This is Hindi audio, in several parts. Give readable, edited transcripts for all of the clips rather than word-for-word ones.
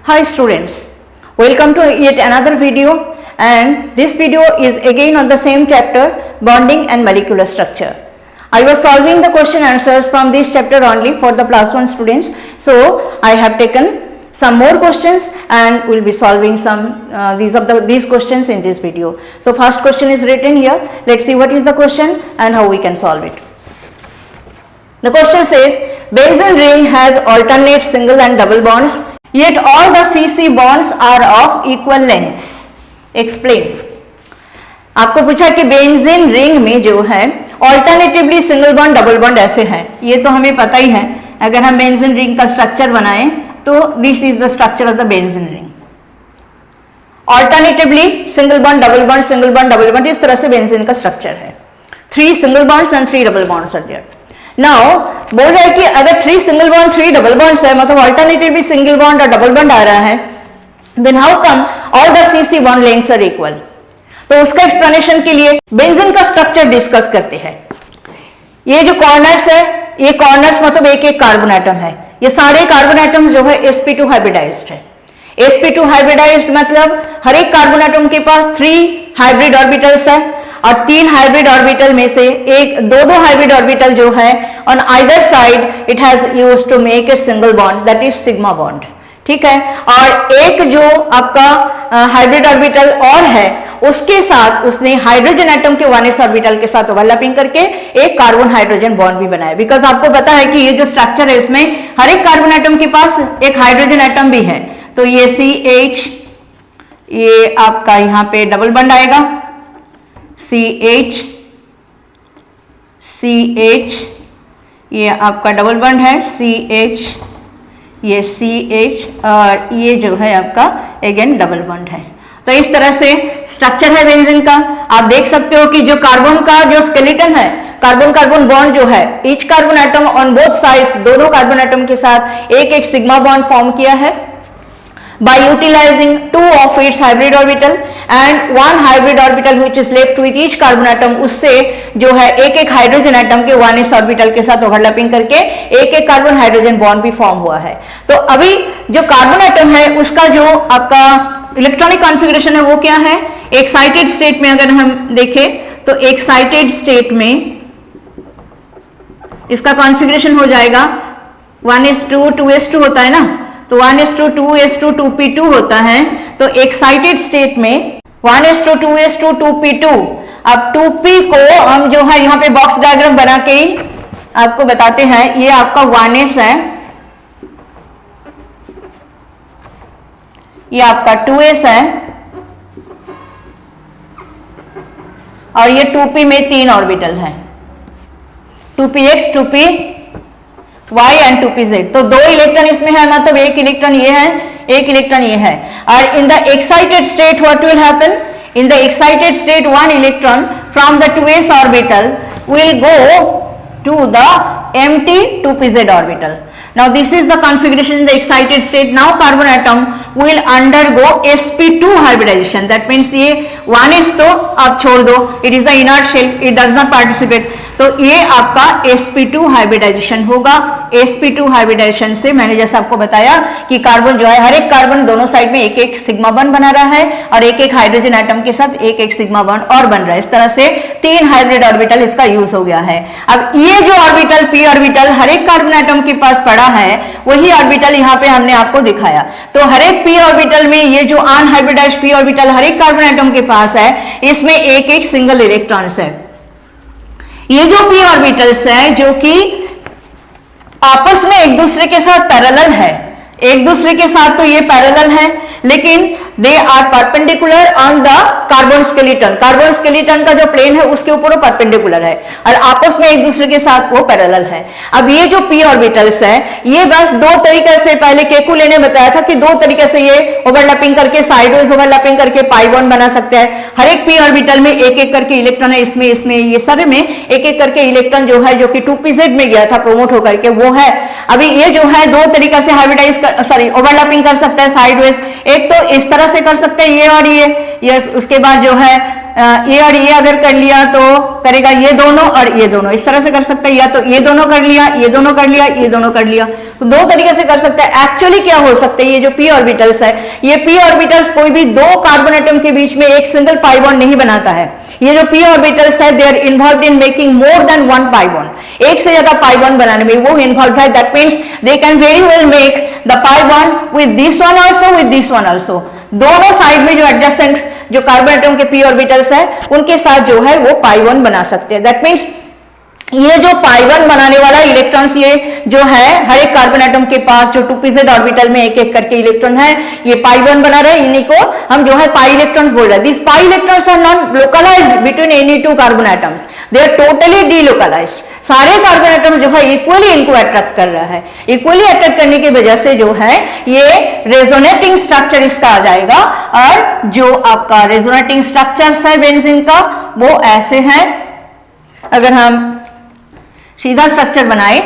Hi students, welcome to yet another video, and this video is again on the same chapter, bonding and molecular structure. I was solving the question answers from this chapter only for the plus 1 students, so I have taken some more questions and will be solving some these questions in this video. So first question is written here. Let's see what is the question and how we can solve it. The question says benzene ring has alternate single and double bonds, yet all the CC bonds are of equal lengths. Explain. आपको पूछा कि बेंजीन रिंग में जो है alternatively single bond double bond ऐसे है, ये तो हमें पता ही है. अगर हम बेंजीन रिंग का स्ट्रक्चर बनाएं तो this is the structure of the benzene ring. Alternatively single bond double bond, single bond double bond, इस तरह से बेंजीन का स्ट्रक्चर है. 3 single bonds and 3 double bonds are there. Now बोल रहा है कि अगर 3 सिंगल बॉन्ड 3 डबल बॉन्ड्स है, मतलब ऑल्टरनेटिवली सिंगल बॉन्ड और डबल बॉन्ड आ रहा है, then how come all the CC bond lengths are equal. तो उसका एक्सप्लेनेशन के लिए बेंजीन का स्ट्रक्चर डिस्कस करते हैं. ये जो कॉर्नर्स है, ये कॉर्नर्स मतलब एक एक कार्बन एटम है. ये सारे कार्बन एटम जो है sp2 हाइब्रिडाइज्ड है. sp2 हाइब्रिडाइज्ड मतलब हर एक कार्बन एटम के पास 3 हाइब्रिड ऑर्बिटल्स है और 3 हाइब्रिड ऑर्बिटल में से दो हाइब्रिड ऑर्बिटल जो है on either side it has used to make a single bond, that is sigma bond. ठीक है. और एक जो आपका हाइब्रिड ऑर्बिटल और है उसके साथ उसने हाइड्रोजन एटम के 1s ऑर्बिटल के साथ ओवरलैपिंग करके एक कार्बन हाइड्रोजन बॉन्ड भी बनाया. बिकॉज आपको पता है कि ये जो स्ट्रक्चर है इसमें हर एक कार्बन एटम के पास एक हाइड्रोजन एटम भी है. तो ये CH, ये आपका यहां पे डबल बॉन्ड आएगा, CH, CH, ये आपका डबल बॉन्ड है, CH, ये CH, और ये जो है आपका अगेन डबल बॉन्ड है. तो इस तरह से स्ट्रक्चर है बेंजीन का. आप देख सकते हो कि जो कार्बन का जो स्केलेटन है, कार्बन कार्बन बॉन्ड जो है, each carbon atom on both sides, दोनों कार्बन एटम के साथ एक एक सिग्मा बॉन्ड फॉर्म किया है by utilizing 2 of its hybrid orbital and 1 hybrid orbital which is left with each carbon atom. उससे जो है एक एक हाइड्रोजन एटम के 1s ऑर्बिटल के साथ ओवरलैपिंग करके एक एक कार्बन हाइड्रोजन बॉन्ड भी फॉर्म हुआ है. तो अभी जो कार्बन एटम है उसका जो आपका इलेक्ट्रॉनिक कॉन्फ़िगरेशन है वो क्या है. एक्साइटेड स्टेट में अगर हम देखें तो एक्साइटेड स्टेट में इसका कॉन्फ़िगरेशन हो जाएगा 1s2 2s2 होता है ना, तो 1s2 2s2 2p2 होता है. तो एक्साइटेड स्टेट में 1s2 2s2 2p2. अब 2p को हम जो है यहां पे बॉक्स डायग्राम बना के ही आपको बताते हैं. ये आपका 1s है, ये आपका 2s है, और ये 2p में 3 ऑर्बिटल है, 2px 2p y and 2pz. तो 2 इलेक्ट्रॉन इसमें है, मतलब एक इलेक्ट्रॉन ये है, एक इलेक्ट्रॉन ये है. और in the excited state what will happen, in the excited state 1 electron from the 2s orbital will go to the empty 2pz orbital. Now this is the configuration in the excited state. Now carbon atom will undergo sp2 hybridization. That means ये 1s तो आप छोड़ दो, it is the inert shell, it does not participate. तो ये आपका sp2 हाइब्रिडाइजेशन होगा. sp2 हाइब्रिडाइजेशन से मैंने जैसे आपको बताया कि कार्बन जो है हर एक कार्बन दोनों साइड में एक एक सिग्मा बॉन्ड बना रहा है और एक एक हाइड्रोजन एटम के साथ एक एक सिग्मा बॉन्ड और बन रहा है. इस तरह से 3 हाइब्रिड ऑर्बिटल इसका यूज हो गया है. अब ये जो ऑर्बिटल p ऑर्बिटल हर एक कार्बन एटम के पास पड़ा है वही ऑर्बिटल यहाँ पे हमने आपको दिखाया. तो हर एक p ऑर्बिटल में ये जो अनहाइब्रिडाइज्ड p ऑर्बिटल हर एक कार्बन एटम के पास है, इसमें एक एक सिंगल इलेक्ट्रॉन्स है. ये जो p ऑर्बिटल्स है जो कि आपस में एक दूसरे के साथ पैरेलल है, एक दूसरे के साथ तो ये पैरेलल है, लेकिन they are perpendicular on the carbon skeleton. Carbon skeleton का जो प्लेन है उसके ऊपर वो परपेंडिकुलर है और आपस में एक दूसरे के साथ वो पैरेलल है. अब ये जो p ऑर्बिटल्स है ये बस 2 तरीके से, पहले केकुले ने बताया था कि 2 तरीके से ये ओवरलैपिंग करके साइडवेज ओवरलैपिंग करके पाई बॉन्ड बना सकते हैं. हर एक p ऑर्बिटल में एक एक करके इलेक्ट्रॉन है, इसमें इसमें ये सारे में एक एक करके इलेक्ट्रॉन जो है जो कि 2pz में गया था प्रोमोट होकर के वो है. अभी ये जो है 2 तरीका से हाइब्रिडाइज ओवरलैपिंग कर सकता है साइडवेज. एक तो इस तरह से कर सकते हैं ये और ये उसके बाद जो है ये और ये अगर कर लिया तो करेगा ये दोनों और ये दोनों, इस तरह से कर सकते हैं, या तो ये दोनों कर लिया, ये दोनों कर लिया, ये दोनों कर लिया, तो दो तरीके से कर सकते हैं। एक्चुअली क्या हो सकता है, ये जो p ऑर्बिटल्स है, ये p ऑर्बिटल्स कोई भी दो कार्बन एटम के बीच में एक सिंगल पाई बॉन्ड नहीं बनाता है। ये जो p ऑर्बिटल्स है they are involved in making more than one pi bond, एक से ज्यादा पाई बॉन्ड बनाने में वो इन्वॉल्व है। That means they can very well make the pi bond with this one also, with this one also. दोनों साइड में जो एडजेसेंट जो कार्बन एटम के p ऑर्बिटल्स है उनके साथ जो है वो पाई बॉन्ड बना सकते हैं। दैट मींस ये जो पाई बॉन्ड बनाने वाला इलेक्ट्रॉन्स ये जो है हर एक कार्बन एटम के पास जो 2pz ऑर्बिटल में एक एक करके इलेक्ट्रॉन है, ये पाई बॉन्ड बना रहे, इन्हीं को हम जो है पाई इलेक्ट्रॉन्स बोल रहे हैं। This pi electrons are not localised between any two carbon atoms, they are totally delocalised. सारे कार्बन एटम जो है इक्वली इनको अट्रैक्ट कर रहा है। इक्वली अट्रैक्ट करने की वजह से जो है ये रेजोनेटिंग स्ट्रक्चर इसका आ जाएगा, और जो आपका रेजोनेटिंग स्ट्रक्चर है बेंजीन का वो ऐसे है। अगर हम सीधा स्ट्रक्चर बनाए,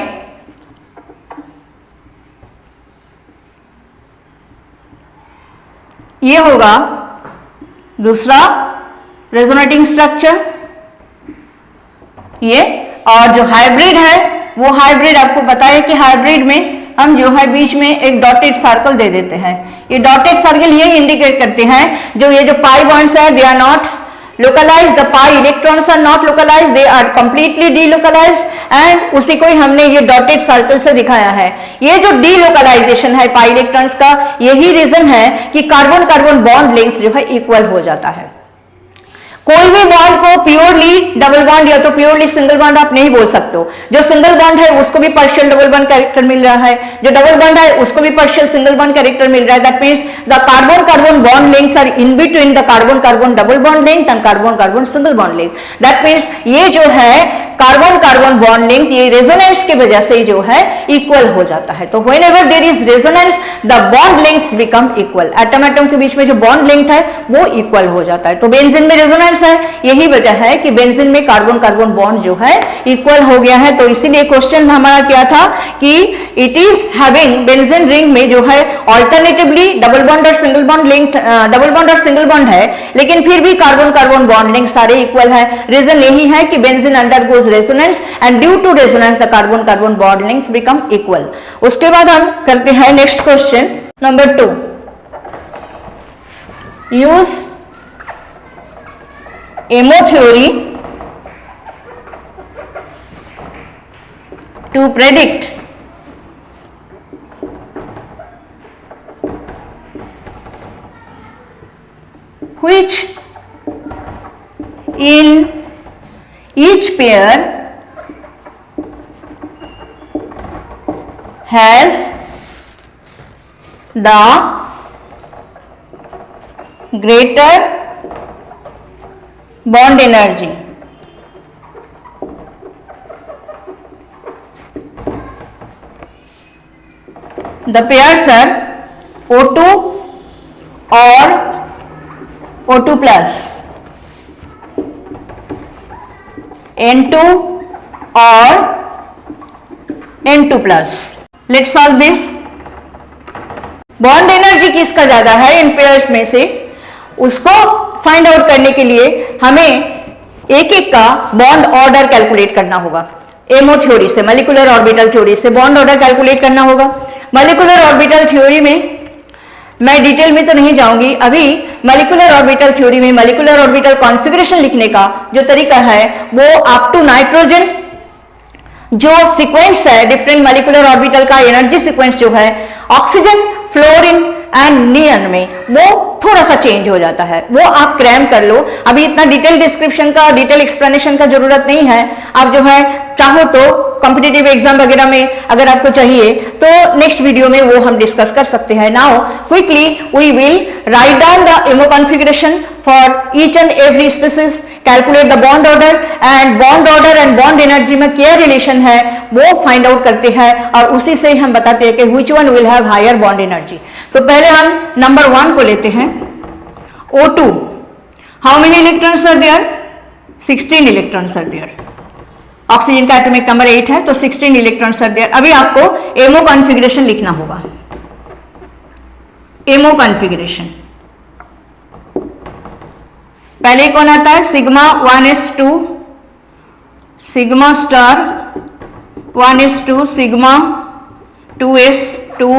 ये होगा दूसरा रेजोनेटिंग स्ट्रक्चर ये, और जो हाइब्रिड है वो हाइब्रिड आपको पता है कि हाइब्रिड में हम जो है बीच में एक डॉटेड सर्कल दे देते हैं। ये डॉटेड सर्कल ये इंडिकेट करते हैं जो ये जो पाई बॉन्ड्स है they are not localized, the pi electrons are not localized, they are completely delocalized, and उसी को ही हमने ये डॉटेड सर्कल से दिखाया है। ये जो डीलोकलाइजेशन है पाई इलेक्ट्रॉन्स का, यही रीजन है कि कार्बन कार्बन बॉन्ड लेंथ जो है इक्वल हो जाता है। कोई भी बॉन्ड को प्योरली डबल बॉन्ड या तो प्योरली सिंगल बॉन्ड आप नहीं बोल सकते हो। जो सिंगल बॉन्ड है उसको भी पार्शियल डबल बॉन्ड कैरेक्टर मिल रहा है, जो डबल बॉन्ड है उसको भी पार्शियल सिंगल बॉन्ड कैरेक्टर मिल रहा है। That means the carbon carbon bond lengths are in between the carbon carbon double bond length and carbon carbon single bond length. That means ये जो है कार्बन कार्बन बॉन्ड लेंथ ये रेजोनेंस की वजह से जो है इक्वल हो जाता है। तो whenever there is resonance the bond lengths become equal, atom atom के बीच में जो बॉन्ड लेंथ है वो इक्वल हो जाता है। तो बेंजीन में रेजोनेंस है, यही वजह है कि बेंजीन में कार्बन कार्बन बॉन्ड जो है इक्वल हो गया है। तो इसीलिए क्वेश्चन हमारा क्या था कि it is having benzene ring में जो है ऑल्टरनेटिवली डबल बॉन्ड और single bond link, double bond और सिंगल बॉन्ड है, लेकिन फिर भी कार्बन कार्बन बॉन्ड लिंक सारे इक्वल है। रीजन यही है कि benzene undergoes resonance and due to resonance the carbon carbon bond links become equal. उसके बाद हम करते हैं next question number 2। Use MO theory to predict which in each pair has the greater bond energy। The pairs are O2 or O2 plus, N2 or N2 plus। Let's solve this। Bond energy किसका ज्यादा है इन पेयर्स में से, उसको फाइंड आउट करने के लिए हमें एक एक का बॉन्ड ऑर्डर कैलकुलेट करना होगा। एमओ थ्योरी से, मॉलिक्यूलर ऑर्बिटल थ्योरी से बॉन्ड ऑर्डर कैलकुलेट करना होगा। मॉलिक्यूलर ऑर्बिटल थ्योरी में मैं डिटेल में तो नहीं जाऊंगी, अभी मॉलिक्यूलर ऑर्बिटल थ्योरी में मॉलिक्यूलर ऑर्बिटल कॉन्फ़िगरेशन लिखने का जो तरीका है वो अप टू नाइट्रोजन जो सीक्वेंस है डिफरेंट मॉलिक्यूलर ऑर्बिटल का एनर्जी सीक्वेंस जो है ऑक्सीजन, फ्लोरीन एंड नियन में वो थोड़ा सा चेंज हो जाता है, वो आप क्रैम कर लो। अभी इतना डिटेल डिस्क्रिप्शन का, डिटेल एक्सप्लेनेशन का जरूरत नहीं है। आप जो है चाहो तो कॉम्पिटिटिव एग्जाम वगैरह में अगर आपको चाहिए तो नेक्स्ट वीडियो में वो हम डिस्कस कर सकते हैं। Now quickly we will write down the MO configuration for each and every species, calculate the bond order and bond energy में क्या रिलेशन है वो फाइंड आउट करते हैं, और उसी से हम बताते हैं कि which one will have higher bond energy. तो पहले हम नंबर 1 को लेते हैं, O2। How many electrons are there? 16 electrons are there. Oxygen का एटॉमिक नंबर 8 है तो 16 इलेक्ट्रॉन्स आर देयर। अभी आपको एमओ कॉन्फ़िगरेशन लिखना होगा। एमओ कॉन्फ़िगरेशन पहले कौन आता है, sigma 1s2 sigma star 1s2 sigma 2s2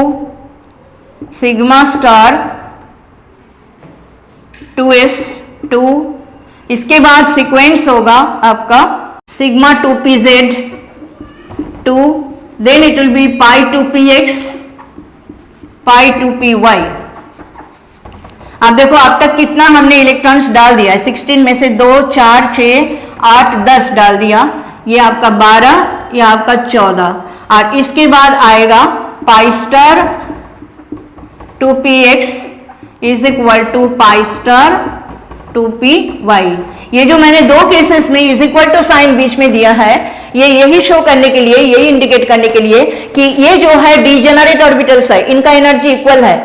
sigma star 2s2, इसके बाद सीक्वेंस होगा आपका sigma 2pz 2, then it will be pi 2px pi 2py। अब देखो अब तक कितना हमने इलेक्ट्रॉन्स डाल दिया है, 16 में से 2 4 6 8 10 डाल दिया, ये आपका 12, ये आपका 14, और इसके बाद आएगा pi star 2px is equal to pi star 2py। ये जो मैंने दो केसेस में इज इक्वल टू साइन बीच में दिया है, ये यही शो करने के लिए, यही इंडिकेट करने के लिए कि ये जो है डीजेनरेट ऑर्बिटल्स है, इनका एनर्जी इक्वल है।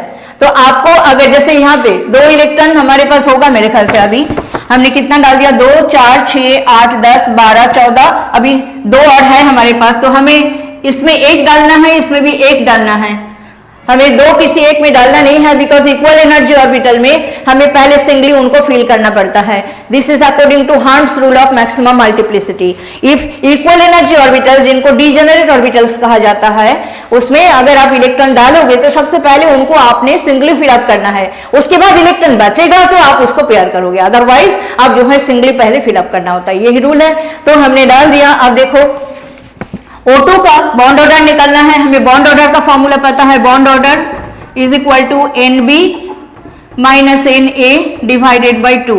तो आपको अगर जैसे यहाँ पे 2 इलेक्ट्रॉन हमारे पास होगा, मेरे ख्याल से अभी हमने कितना डाल दिया, 2 4 6 8 10 12 14, अभी 2 और है हमारे पास, तो हमें इसमें 1 डालना है, इसमें भी 1 डालना है, हमें 2 किसी एक में डालना नहीं है, बिकॉज इक्वल एनर्जी ऑर्बिटल में हमें पहले सिंगली उनको फिल करना पड़ता है। This is according to harms rule of maximum multiplicity. If equal energy orbital, जिनको डीजेनरेट ऑर्बिटल्स कहा जाता है, उसमें अगर आप इलेक्ट्रॉन डालोगे तो सबसे पहले उनको आपने सिंगली फिलअप करना है, उसके बाद इलेक्ट्रॉन बचेगा तो आप उसको पेयर करोगे, अदरवाइज आप जो है सिंगली पहले फिलअप करना होता है, यही रूल है। तो हमने डाल दिया। अब देखो O2 का बॉन्ड ऑर्डर निकालना है, हमें बॉन्ड ऑर्डर का फॉर्मूला पता है, bond order is equal to NB minus NA divided by 2।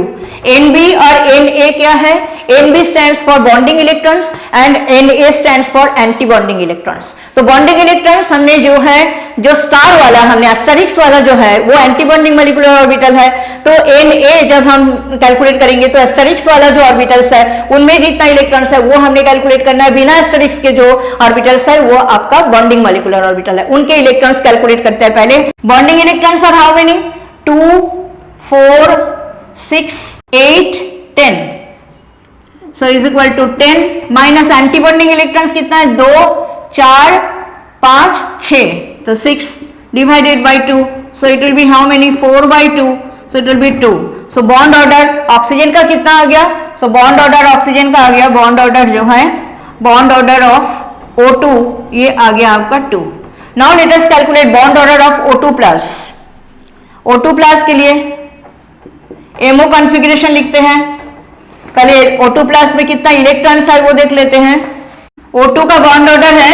NB और NA क्या है, NB stands for bonding electrons and NA stands for anti bonding electrons. तो बॉन्डिंग इलेक्ट्रॉन्स हमने जो है, जो स्टार वाला हमने एस्टेरिक्स वाला जो है वो एंटी बॉन्डिंग मॉलिक्यूलर ऑर्बिटल है, तो NA जब हम कैलकुलेट करेंगे तो एस्टेरिक्स वाला जो ऑर्बिटल्स है उनमें जितना इलेक्ट्रॉन्स है वो हमने कैलकुलेट करना है, बिना एस्टेरिक्स के जो ऑर्बिटल्स है वो आपका बॉन्डिंग मॉलिक्यूलर ऑर्बिटल है, उनके इलेक्ट्रॉन्स कैलकुलेट करते हैं पहले। Bonding electrons are how many, 2 4 6 8 10, so is equal to 10 minus anti bonding electrons कितना है, 2 4 5 6, तो 6 divided by 2, so it will be how many, 4 by 2, so it will be 2। so bond order oxygen का कितना आ गया, so बॉन्ड ऑर्डर ऑक्सीजन का आ गया, बॉन्ड ऑर्डर जो है, बॉन्ड ऑर्डर ऑफ O2 ये आ गया आपका 2। Now let us calculate bond order of O2 plus. O2 plus के लिए एमओ कॉन्फ़िगरेशन लिखते हैं, पहले O2 प्लस में कितना इलेक्ट्रॉन्स है वो देख लेते हैं। O2 का बॉन्ड ऑर्डर है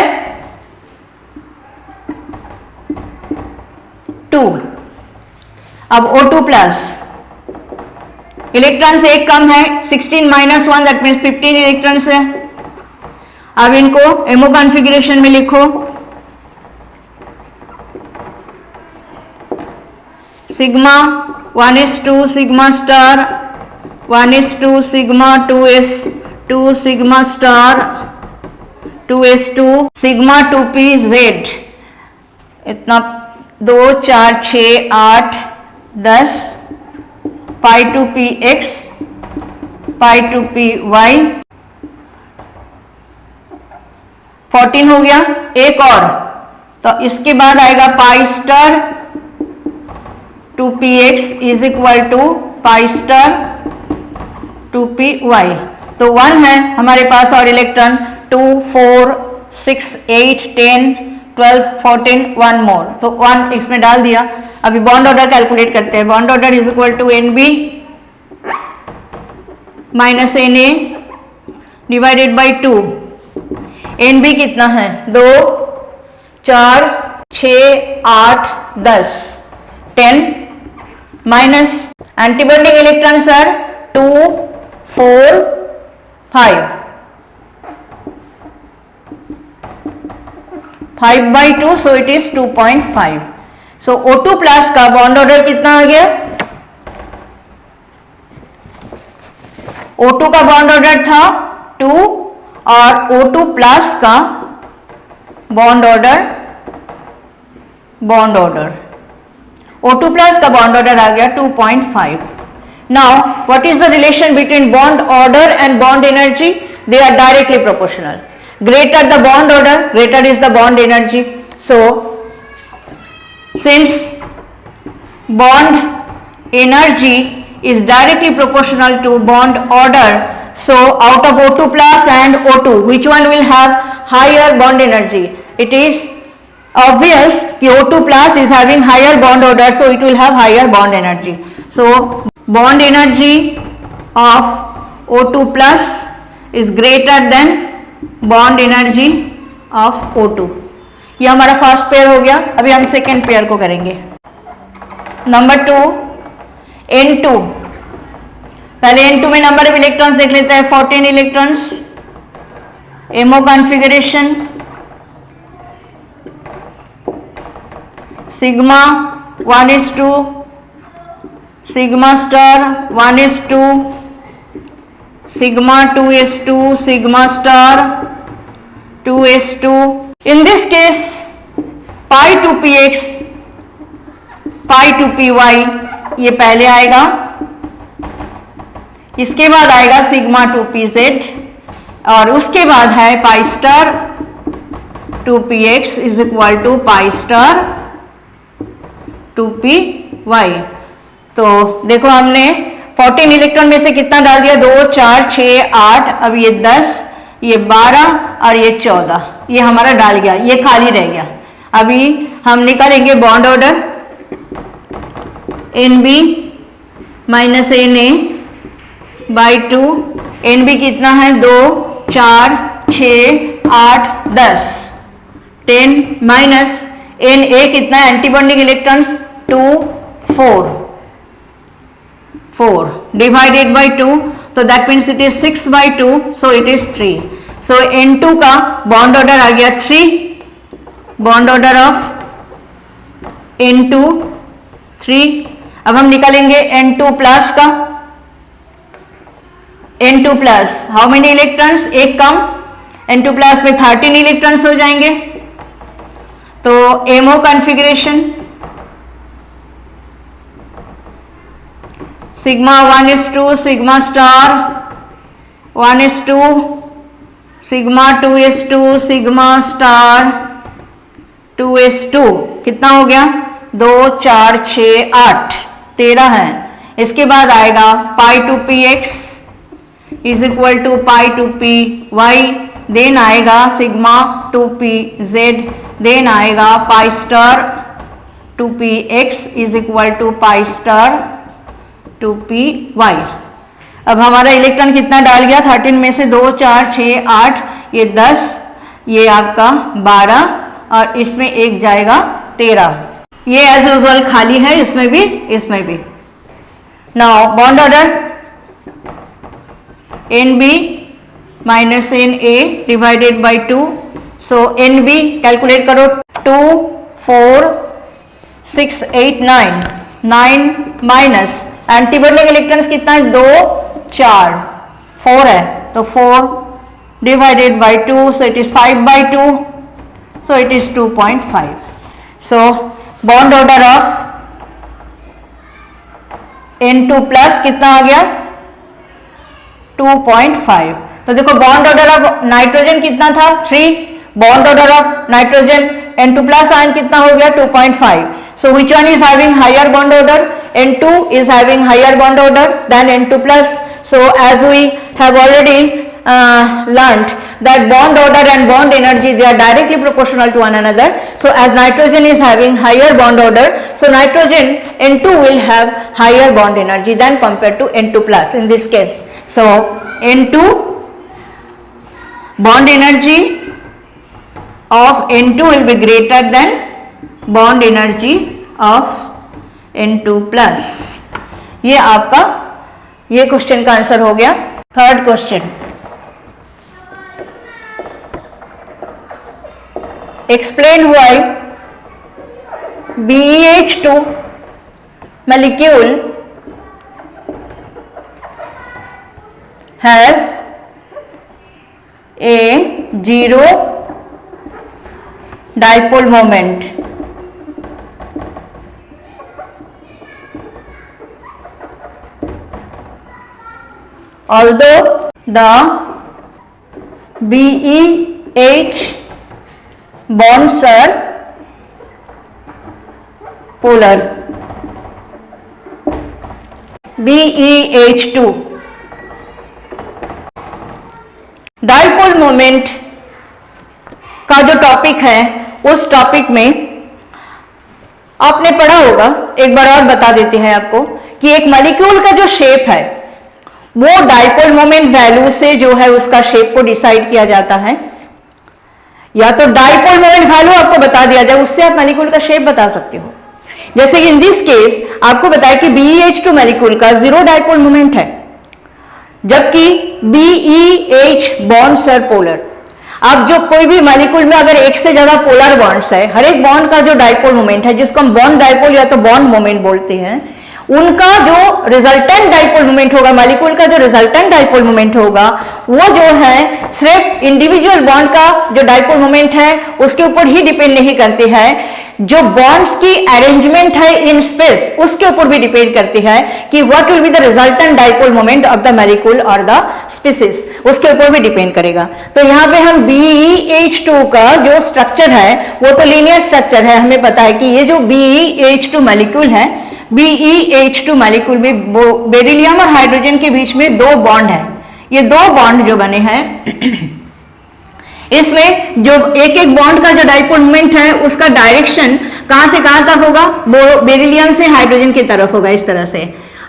2। अब O2 प्लस इलेक्ट्रॉन से एक कम है, 16 माइनस 1 दैट मीन्स 15 इलेक्ट्रॉन्स है। अब इनको एमओ कॉन्फ़िगरेशन में लिखो, sigma 1s2 sigma star 1s2 sigma 2s2 sigma star 2s2 sigma 2pz, इतना 2 4 6 8 10 पाई 2px पाई 2py 14 हो गया। एक और, तो इसके बाद आएगा pi star 2px is equal to pi star 2py, तो 1 है हमारे पास और इलेक्ट्रॉन 2 4 6 8 10 12 14 1 मोर, तो 1 इसमें डाल दिया। अभी बॉन्ड ऑर्डर कैलकुलेट करते हैं, bond order is equal to NB minus NA divided by 2। NB कितना है, 2 4 6 8 10 10 minus anti bonding electrons are 2 4 5 5 by 2, so it is 2.5। so O2 plus का बॉन्ड ऑर्डर कितना आ गया, O2 का बॉन्ड ऑर्डर था 2 और O2 प्लस का बॉन्ड ऑर्डर O2 प्लस का बॉन्ड ऑर्डर आ गया 2.5। Now what is the relation between bond order and bond energy, they are directly proportional, greater the bond order greater is the bond energy। so since bond energy is directly proportional to bond order. So out of O2 plus and O2, which one will have higher bond energy? It is obvious कि O2 plus is having higher bond order, so it will have higher bond energy. So bond energy of O2 plus is greater than bond energy of O2. ये हमारा फर्स्ट पेयर हो गया. अभी हम सेकेंड पेयर को करेंगे. Number 2 N2. पहले N2 में नंबर ऑफ इलेक्ट्रॉन्स देख लेते हैं. 14 इलेक्ट्रॉन्स. MO configuration sigma 1:2, sigma star 1:2, sigma 2s2, sigma star 2s2. In this case pi 2px, pi 2py ये पहले आएगा. इसके बाद आएगा सिग्मा 2pz और उसके बाद है pi star 2px is equal to pi star 2py. तो देखो हमने 14 इलेक्ट्रॉन में से कितना डाल दिया? 2 4 6 8. अब ये 10, ये 12 और ये 14 ये हमारा डाल गया. ये खाली रह गया. अभी हम निकालेंगे bond order. NB minus NA by 2. NB कितना है? 2 4 6 8 10. 10 माइनस NA कितना है? Antibonding electrons 2 4 divided by 2, so that means it is 6/2, so it is 3. So N2 का बॉन्ड ऑर्डर आ गया 3. Bond order of N2 3. अब हम निकालेंगे N2 प्लस का. N2 plus how many electrons? एक कम. N2 प्लस में 13 इलेक्ट्रॉन्स हो जाएंगे. तो MO configuration sigma 1:2, sigma star 1:2, sigma 2s2, sigma star 2s2. कितना हो गया? 2 4 6 8 13 है. इसके बाद आएगा pi 2px is equal to pi 2py. Then आएगा सिग्मा 2pz. देन आएगा pi star 2px is equal to pi star 2py. अब हमारा इलेक्ट्रॉन कितना डाल गया? 13 में से 2 4 6 8 ये 10, ये आपका 12 और इसमें एक जाएगा 13. ये एज यूजुअल खाली है. इसमें भी इसमें भी. Now bond order NB minus NA divided by 2. So NB calculate करो. 2 4 6 8 9 9 माइनस एंटीबॉन्डिंग इलेक्ट्रॉन्स कितना है? 2 4 4 है तो 4 divided by 2, so it is 5/2, so it is 2.5. So bond order of N2 plus कितना आ गया? 2.5. तो देखो बॉन्ड ऑर्डर ऑफ नाइट्रोजन कितना था? 3. Bond order of nitrogen N2 plus ion कितना हो गया? 2.5. So which one is having higher bond order? N2 is having higher bond order than N2 plus. So as we have already learnt that bond order and bond energy, they are directly proportional to one another. So as nitrogen is having higher bond order, so nitrogen N2 will have higher bond energy than compared to N2 plus in this case. So N2 bond energy of N2 will be greater than bond energy of N2 plus. ये आपका ये क्वेश्चन का आंसर हो गया. Third question, explain why BeH2 molecule has a zero dipole moment. Although the BeH bonds are polar. BeH2। Dipole moment का जो टॉपिक है उस टॉपिक में आपने पढ़ा होगा, एक बार और बता देते हैं आपको कि एक मॉलिक्यूल का जो शेप है वो डाइपोल मोमेंट वैल्यू से जो है उसका शेप को डिसाइड किया जाता है। या तो डाइपोल मोमेंट वैल्यू आपको बता दिया जाए, उससे आप मॉलिक्यूल का शेप बता सकते हो। जैसे इन दिस केस आपको बताया कि BeH2 मॉलिक्यूल का 0 डाइपोल मोमेंट है, जबकि BeH बॉन्ड्स आर पोलर। अब जो कोई भी मॉलिक्यूल में अगर एक से ज्यादा पोलर बॉन्ड्स है, हर एक बॉन्ड का जो डाइपोल मोमेंट है, जिसको हम बॉन्ड डाइपोल या तो बॉन्ड मोमेंट बोलते हैं, उनका जो रिजल्टेंट डाइपोल मोमेंट होगा, मॉलिक्यूल का जो रिजल्टेंट डाइपोल मोमेंट होगा, वो जो है सिर्फ इंडिविजुअल बॉन्ड का जो डाइपोल मोमेंट है उसके ऊपर ही डिपेंड नहीं करते हैं, जो बॉन्ड्स की अरेंजमेंट है इन स्पेस उसके ऊपर भी डिपेंड करती है कि what will be the resultant dipole moment of the molecule और द स्पीसीज, उसके ऊपर भी डिपेंड करेगा। तो यहाँ पे हम BeH2 का जो स्ट्रक्चर है वो तो लीनियर स्ट्रक्चर है, हमें पता है कि ये जो BeH2 मॉलिक्यूल है, BeH2 मॉलिक्यूल में बेरिलियम और हाइड्रोजन के बीच में 2 बॉन्ड है। ये 2 बॉन्ड जो बने हैं इसमें जो एक एक बॉन्ड का जो डाइपोल मोमेंट है उसका डायरेक्शन कहां से कहां तक होगा, बेरिलियम से हाइड्रोजन की तरफ होगा, इस तरह से।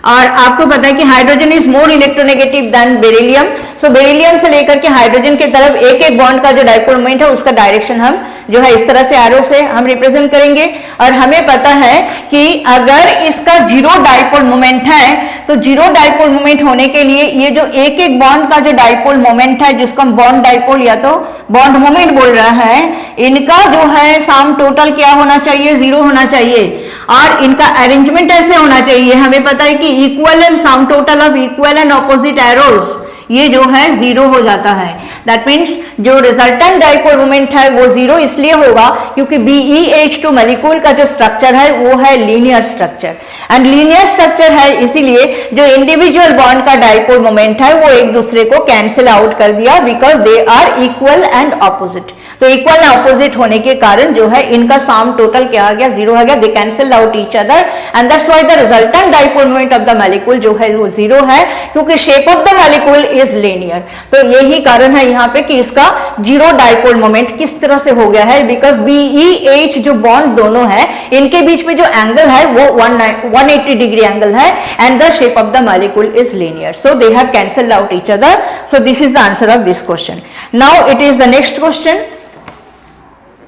और आपको पता है कि hydrogen is more electronegative than beryllium, so beryllium से लेकर के हाइड्रोजन की तरफ एक एक बॉन्ड का जो डाइपोल मोमेंट है उसका डायरेक्शन हम जो है इस तरह से एरो से हम रिप्रेजेंट करेंगे। और हमें पता है कि अगर इसका 0 डाइपोल मोमेंट है तो 0 डाइपोल मोमेंट होने के लिए ये जो एक एक बॉन्ड का जो डाइपोल मोमेंट है, जिसको हम बॉन्ड डाइपोल या तो बॉन्ड मोमेंट बोल रहा है, इनका जो है सम टोटल क्या होना चाहिए, 0 होना चाहिए। और इनका अरेंजमेंट ऐसे होना चाहिए, हमें पता है कि equal and sum total of equal and opposite arrows ये जो है 0 हो जाता है। दैट मीन्स जो रिजल्टेंट डाइपोल मोमेंट है वो 0 इसलिए होगा क्योंकि BeH2 मॉलिक्यूल का जो स्ट्रक्चर है वो है linear structure, and linear structure है इसीलिए जो इंडिविजुअल बॉन्ड का डाइपोल मोमेंट है वो एक दूसरे को कैंसिल आउट कर दिया, because they are equal and opposite. तो इक्वल एंड ऑपोजिट होने के कारण जो है इनका सम टोटल क्या आ गया, 0 आ गया, they cancel out each other, and that's why the resultant dipole moment of the molecule जो है वो 0 है, क्योंकि shape of the molecule is linear. तो यही कारण है यहाँ पे कि इसका 0 डाइपोल मोमेंट किस तरह से हो गया है, बिकॉज BeH जो बॉन्ड दोनों है इनके बीच में जो एंगल है वो 180 डिग्री एंगल है, and the shape of the molecule is linear, so they have cancelled out each other. So this is the answer of this question. Now it is the next question,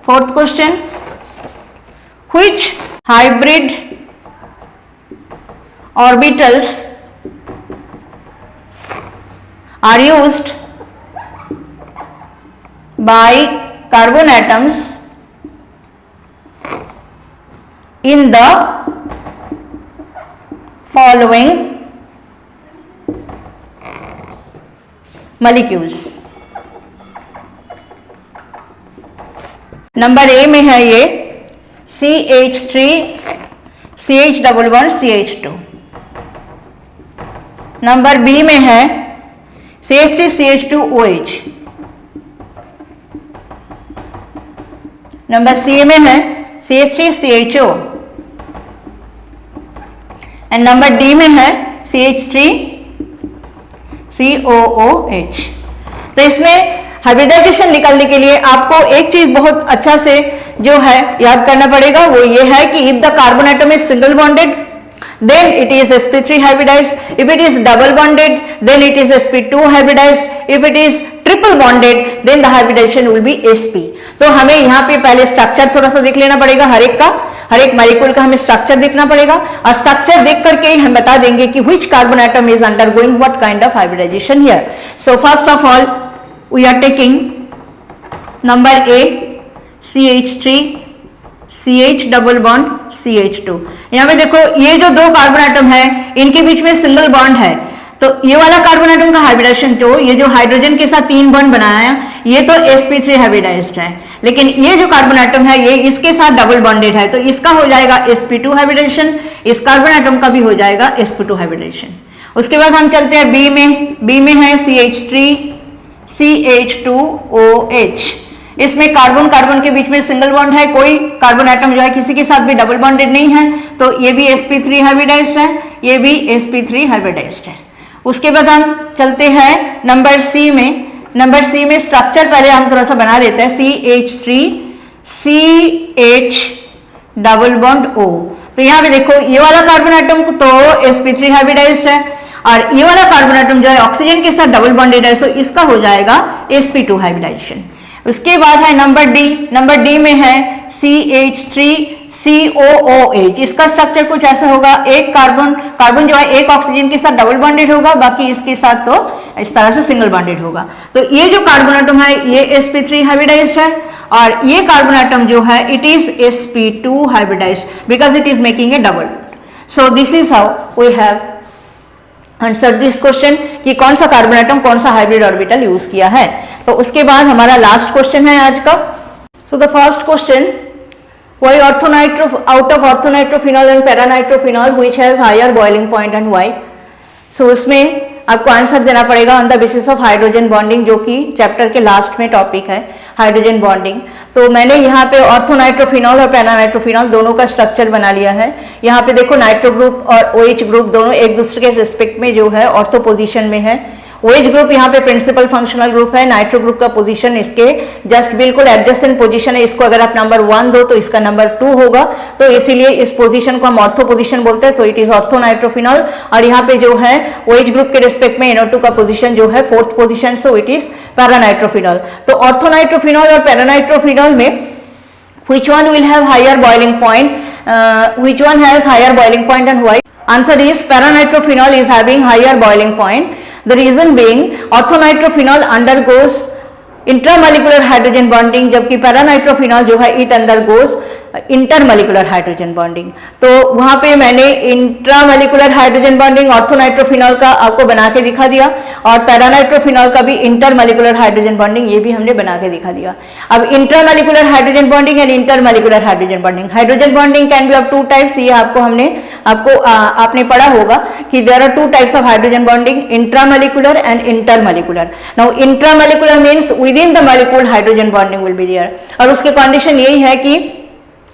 fourth question, which hybrid orbitals are used by carbon atoms in the following molecules? Number A में है ये CH3 CH11 CH2, number B में है CH3 CH2 OH, number C में है CH3 CHO, and number D में है CH3 COOH। तो इसमें हाइब्रिडाइजेशन निकालने के लिए आपको एक चीज बहुत अच्छा से जो है याद करना पड़ेगा, वो ये है कि if the carbon atom is single bonded then it is sp3 hybridized, if it is double bonded then it is sp2 hybridized, if it is triple bonded then the hybridization will be sp। तो हमें यहाँ पे पहले स्ट्रक्चर थोड़ा सा देख लेना पड़ेगा, हर एक मॉलिक्यूल का हमें स्ट्रक्चर देखना पड़ेगा, और स्ट्रक्चर देख करके ही हम बता देंगे कि which carbon atom is undergoing what kind of hybridization here। So first of all we are taking number A CH3 CH double bond CH2। यहाँ पे देखो ये जो 2 कार्बन एटम है इनके बीच में सिंगल बॉन्ड है, तो ये वाला कार्बन एटम का हाइब्रिडाइजेशन, तो ये जो हाइड्रोजन के साथ 3 बॉन्ड बनाया ये तो sp3 हाइब्रिडाइज्ड है, लेकिन ये जो कार्बन एटम है ये इसके साथ डबल बॉन्डेड है, तो इसका हो जाएगा sp2 हाइब्रिडाइजेशन, इस कार्बन एटम का भी हो जाएगा sp2 हाइब्रिडाइजेशन। उसके बाद हम चलते हैं बी में है CH3 CH2OH, इसमें कार्बन कार्बन के बीच में सिंगल बॉन्ड है, कोई कार्बन एटम जो है किसी के साथ भी डबल बॉन्डेड नहीं है, तो ये भी sp3 हाइब्रिडाइज्ड है, ये भी sp3 हाइब्रिडाइज्ड है। उसके बाद हम चलते हैं नंबर सी में। नंबर सी में स्ट्रक्चर पहले हम थोड़ा सा बना लेते हैं, CH3 CH double bond O। तो यहाँ पे देखो ये वाला कार्बन एटम तो sp3 हाइब्रिडाइज्ड है और ये वाला कार्बन एटम जो है ऑक्सीजन के साथ डबल बॉन्डेड है, सो इसका हो जाएगा sp2 हाइब्रिडाइजेशन। उसके बाद है नंबर डी। नंबर डी में है CH3 COOH। इसका स्ट्रक्चर कुछ ऐसा होगा, एक कार्बन जो है एक ऑक्सीजन के साथ डबल बॉन्डेड होगा, बाकी इसके साथ तो इस तरह से सिंगल बॉन्डेड होगा। तो ये जो कार्बन एटम है ये sp3 हाइब्रिडाइज्ड है और ये कार्बन एटम जो है it is sp2 hybridized because it is making a double bond. So this is how we have answer this question कि कौन सा कार्बन एटम कौन सा हाइब्रिड ऑर्बिटल यूज किया है। तो उसके बाद हमारा लास्ट क्वेश्चन है आज का। So the first question, why out of orthonitrophenol and paranitrophenol which has higher boiling point and why? सो उसमें आपको आंसर देना पड़ेगा on the basis of hydrogen bonding, जो कि चैप्टर के लास्ट में टॉपिक है हाइड्रोजन बॉन्डिंग। तो मैंने यहाँ पे ऑर्थोनाइट्रोफिनॉल और पैरानाइट्रोफिनॉल दोनों का स्ट्रक्चर बना लिया है। यहाँ पे देखो नाइट्रो ग्रुप और OH ग्रुप दोनों एक दूसरे के रिस्पेक्ट में जो है ऑर्थो पोजीशन में है। OH ग्रुप यहाँ पे प्रिंसिपल फंक्शनल ग्रुप है, नाइट्रो ग्रुप का पोजीशन इसके जस्ट बिल्कुल एडजेसेंट पोजीशन है। इसको अगर आप नंबर 1 दो तो इसका नंबर 2 होगा, तो इसीलिए इस पोजीशन को हम ऑर्थो पोजीशन बोलते हैं। तो इट इज ऑर्थोनाइट्रोफिनॉल और यहाँ पे जो है OH ग्रुप के रिस्पेक्ट में NO2 का पोजीशन जो है 4th position, so it is paranitrophenol. तो ऑर्थोनाइट्रोफिनॉल और पैरानाइट्रोफिनॉल में which one will have higher boiling point, which one has higher boiling point and why? Answer is paranitrophenol is having higher boiling point. The reason being orthonitrophenol undergoes intramolecular hydrogen bonding, जबकि पैरानाइट्रोफिनॉल जो है it undergoes intermolecular hydrogen bonding. तो वहां पे मैंने इंट्रामोलिकुलर हाइड्रोजन बॉन्डिंग ऑर्थोनाइट्रोफिनॉल का आपको बना के दिखा दिया और पैरानाइट्रोफिनॉल का भी इंटरमोलिकुलर हाइड्रोजन बॉन्डिंग ये भी हमने बना के दिखा दिया। अब intramolecular hydrogen bonding and intermolecular hydrogen bonding, hydrogen bonding can be of 2 types. ये आपने पढ़ा होगा कि there are 2 types of hydrogen bonding, intramolecular and intermolecular. Now intramolecular means within the molecule hydrogen bonding will be there, और उसके कंडीशन यही है कि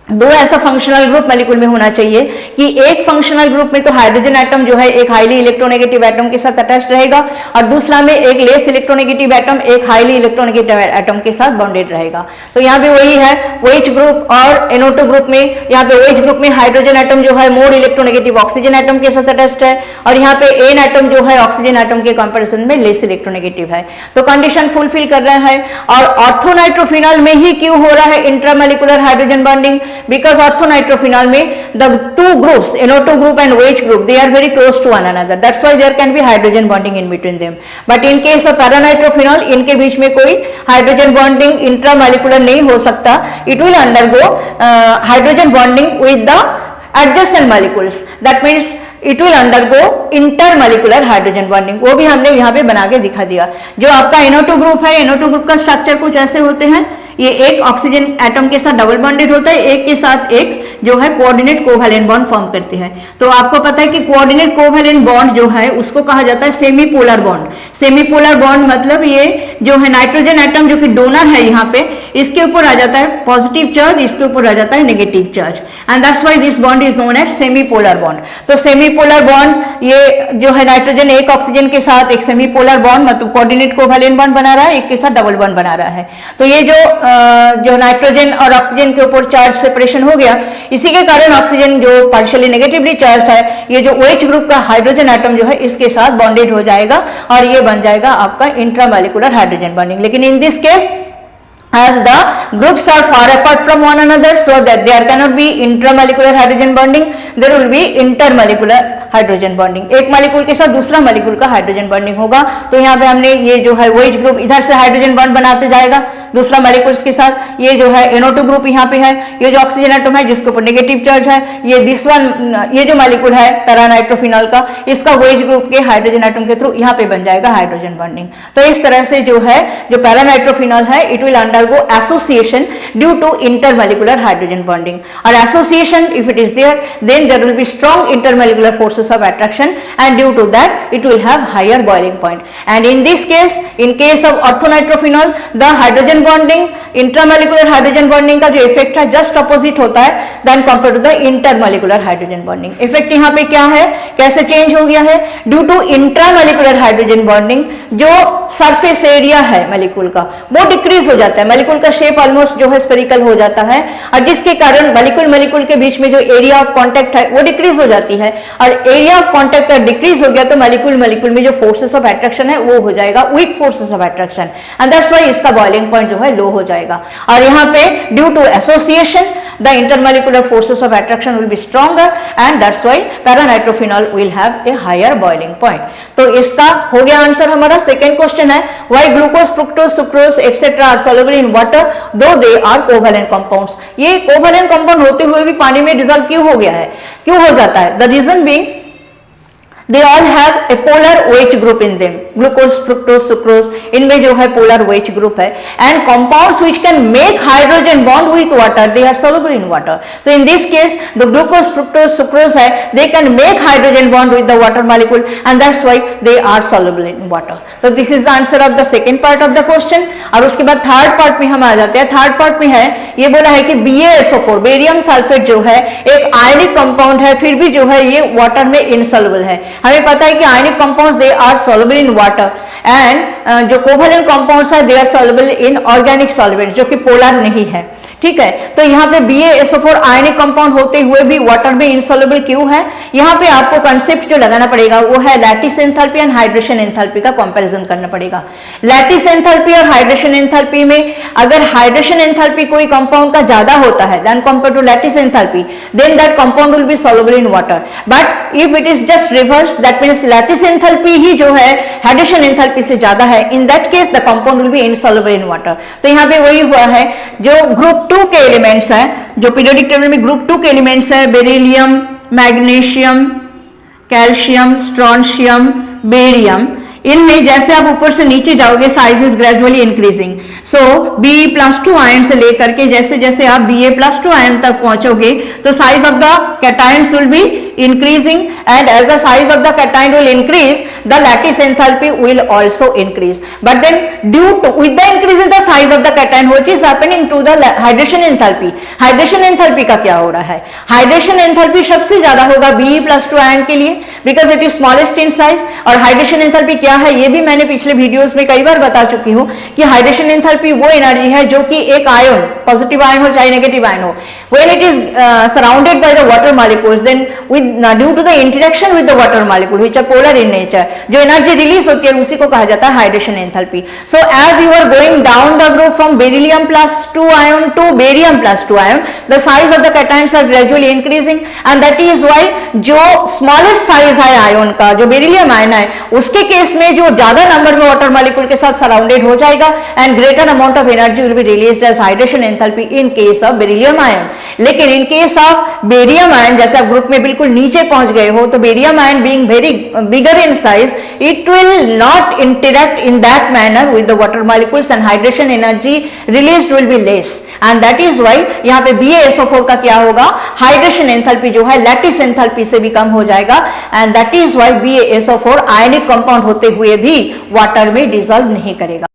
2 ऐसा फंक्शनल ग्रुप मॉलिक्यूल में होना चाहिए कि एक फंक्शनल ग्रुप में तो हाइड्रोजन एटम जो है एक हाईली इलेक्ट्रोनेगेटिव एटम के साथ अटैच्ड रहेगा और दूसरा में एक लेस इलेक्ट्रोनेगेटिव एटम एक हाईली इलेक्ट्रोनेगेटिव एटम के साथ बॉन्डेड रहेगा। तो यहाँ पे वही है OH ग्रुप और NO2 ग्रुप में, यहाँ पे OH ग्रुप में हाइड्रोजन एटम जो है मोर इलेक्ट्रोनेगेटिव ऑक्सीजन एटम के साथ अटैच्ड है और यहाँ पे N एटम जो है ऑक्सीजन एटम के कंपेरिजन में लेस इलेक्ट्रोनेगेटिव है। तो कंडीशन फुलफिल कर रहा है। और ऑर्थोनाइट्रोफिनॉल में ही क्यों हो रहा है intramolecular hydrogen bonding? Because orthonitrophenol में the 2 groups NO2 group and OH group they are very close to one another, that's why there can be hydrogen bonding in between them. But in case of paranitrophenol इनके बीच में कोई हाइड्रोजन बॉन्डिंग इंट्रामोलिकुलर नहीं हो सकता, it will undergo hydrogen bonding with the adjacent molecules, that means it will undergo intermolecular hydrogen bonding. वो भी हमने यहाँ पे बना के दिखा दिया। जो आपका NO2 ग्रुप है, NO2 ग्रुप का स्ट्रक्चर कुछ ऐसे होते हैं, ये एक ऑक्सीजन एटम के साथ डबल बॉन्डेड होता है, एक के साथ एक जो है कोऑर्डिनेट कोवैलेंट बॉन्ड फॉर्म करते हैं। तो आपको पता है कि कोऑर्डिनेट कोवैलेंट बॉन्ड जो है उसको कहा जाता है semi polar bond. Semi polar bond मतलब ये जो है नाइट्रोजन एटम जो कि डोनर है यहाँ पे, इसके ऊपर आ जाता है पॉजिटिव चार्ज, इसके ऊपर आ जाता है negative charge, and that's why this bond is known as semi polar bond. तो सेमी पोलर बॉन्ड ये जो है नाइट्रोजन एक ऑक्सीजन के साथ एक सेमी पोलर बॉन्ड मतलब कोऑर्डिनेट कोवैलेंट बॉन्ड बना रहा है, एक के साथ डबल बॉन्ड बना रहा है। तो ये जो नाइट्रोजन और ऑक्सीजन के ऊपर चार्ज सेपरेशन हो गया, इसी के कारण ऑक्सीजन जो पार्शियली नेगेटिवली चार्ज है, ये जो OH ग्रुप का हाइड्रोजन एटम जो है इसके साथ बॉन्डेड हो जाएगा और ये बन जाएगा आपका इंट्रामोलिकुलर हाइड्रोजन बॉन्डिंग। लेकिन in this case as the groups are far apart from one another, so that there cannot be intramolecular hydrogen bonding, there will be intermolecular hydrogen bonding. एक मॉलिक्यूल के साथ दूसरा मॉलिक्यूल का हाइड्रोजन बॉन्डिंग होगा। तो यहाँ पे हमने ये जो है OH ग्रुप इधर से हाइड्रोजन बॉन्ड बनाते जाएगा दूसरा मॉलिक्यूल्स के साथ। ये जो है NO2 ग्रुप यहाँ पे है, ये जो ऑक्सीजन एटम है जिसके ऊपर नेगेटिव चार्ज है, ये दिस वन ये जो मॉलिक्यूल है पैरानाइट्रोफिनॉल का, इसका OH ग्रुप के हाइड्रोजन एटम के थ्रू यहाँ पे बन जाएगा हाइड्रोजन बॉन्डिंग। तो इस तरह से जो है जो पैरानाइट्रोफिनॉल है it will undergo association due to intermolecular hydrogen bonding. और association if it is there then there will be strong intermolecular forces of attraction and due to that it will have higher boiling point. And in this case, in case of orthonitrophenol, the hydrogen bonding, intramolecular hydrogen bonding का जो इफेक्ट है जस्ट अपोजिट होता है then compare to the intermolecular hydrogen bonding. Effect यहाँ पे क्या है, कैसे चेंज हो गया है? Due to intramolecular hydrogen bonding, जो सरफेस एरिया है मॉलिक्यूल का वो डिक्रीज हो जाता है, मॉलिक्यूल का शेप ऑलमोस्ट जो है स्फेरिकल हो जाता है, और जिसके कारण मॉलिक्यूल के बीच में जो एरिया ऑफ कांटेक्ट है वो डिक्रीज हो जाती है। और एरिया ऑफ कांटेक्ट का डिक्रीज हो गया तो मॉलिक्यूल में जो फोर्सेस ऑफ अट्रैक्शन है वो हो जाएगा weak forces of attraction, and that's why इसका बॉइलिंग पॉइंट जो है लो हो जाएगा। और यहाँ पे due to association the intermolecular forces of attraction will be stronger and that's why paranitrophenol will have a higher boiling point. तो इसका हो गया आंसर हमारा। सेकंड क्वेश्चन है why glucose, fructose, sucrose etcetera are soluble in water though they are covalent compounds. ये कोवैलेंट कंपाउंड होते हुए भी पानी में डिसॉल्व क्यों हो गया है, क्यों हो जाता है? The reason being they all have a polar OH group in them, glucose, fructose, sucrose, इनमें जो है polar OH group है, and compounds which can make hydrogen bond with water they are soluble in water. So in this case the glucose, fructose, sucrose है they can make hydrogen bond with the water molecule and that's why they are soluble in water. So this is the answer of the second part of the question. और उसके बाद थर्ड पार्ट में हम आ जाते हैं। थर्ड पार्ट में है ये बोला है कि BaSO4 बेरियम सल्फेट जो है एक आयनिक कंपाउंड है, फिर भी जो है ये वाटर में इनसॉल्युबल है। हमें पता है कि ionic compounds they are soluble in water and जो कोवैलेंट कंपाउंड्स है they are soluble in organic solvent जो कि पोलर नहीं है, ठीक है। तो यहाँ पे BaSO4 आयनिक कंपाउंड होते हुए भी वाटर में इनसॉल्युबल क्यों है? यहाँ पे आपको कंसेप्ट जो लगाना पड़ेगा वो है lattice enthalpy and hydration enthalpy का कंपैरिजन करना पड़ेगा। लैटिस एंथैल्पी और हाइड्रेशन एंथैल्पी में अगर हाइड्रेशन एंथैल्पी कोई कंपाउंड का ज्यादा होता है then compare to lattice enthalpy then that compound will be soluble in water, but if it is just reverse that means lattice enthalpy ही जो है हाइड्रेशन एंथैल्पी से ज्यादा है, in that case the compound will be insoluble in water. तो यहाँ पे वही हुआ है जो ग्रुप 2 के एलिमेंट्स हैं, जो पीरियोडिक टेबल में ग्रुप 2 के एलिमेंट्स है beryllium, magnesium, calcium, strontium, barium, इनमें जैसे आप ऊपर से नीचे जाओगे size is gradually increasing. So Be+2 ion से लेकर के जैसे जैसे आप Ba+2 आयन तक पहुंचोगे तो size of the cations will be increasing and as the size of the cation will increase the lattice enthalpy will also increase, but then due to with the increase in the size of the cation what is happening to the hydration enthalpy? hydration enthalpy का क्या हो रहा है? hydration enthalpy सबसे ज्यादा होगा Be+2 आयन के लिए because it is smallest in size। और hydration enthalpy क्या है ये भी मैंने पिछले वीडियोस में कई बार बता चुकी हूँ कि hydration enthalpy वो एनर्जी है जो कि एक आयन, पॉजिटिव आयन हो चाहे नेगेटिव आयन हो, when it is surrounded by the water molecules then with due to the interaction with the water molecule which are polar in nature जो एनर्जी रिलीज होती है उसी को कहा जाता है hydration enthalpy. So as you are going down the group from Be+2 ion to Ba+2 ion the size of the cations are gradually increasing and that is why जो स्मॉलेस्ट साइज है आयन का जो बेरिलियम आयन है उसके केस में जो ज्यादा नंबर में वाटर मॉलिक्यूल के साथ सराउंडेड हो जाएगा and greater amount of energy will be released as hydration enthalpy in case of beryllium ion. लेकिन in case of barium ion जैसे आप ग्रुप में बिल्कुल नीचे पहुंच गए हो तो barium ion being very bigger in size it will not interact in that manner with the water molecules and hydration energy released will be less and that is why यहाँ पे BaSO4 का क्या होगा? हाइड्रेशन एंथैल्पी जो है लैटिस एंथैल्पी से भी कम हो जाएगा and that is why BaSO4 ionic compound होते हुए भी वाटर में डिसॉल्व नहीं करेगा।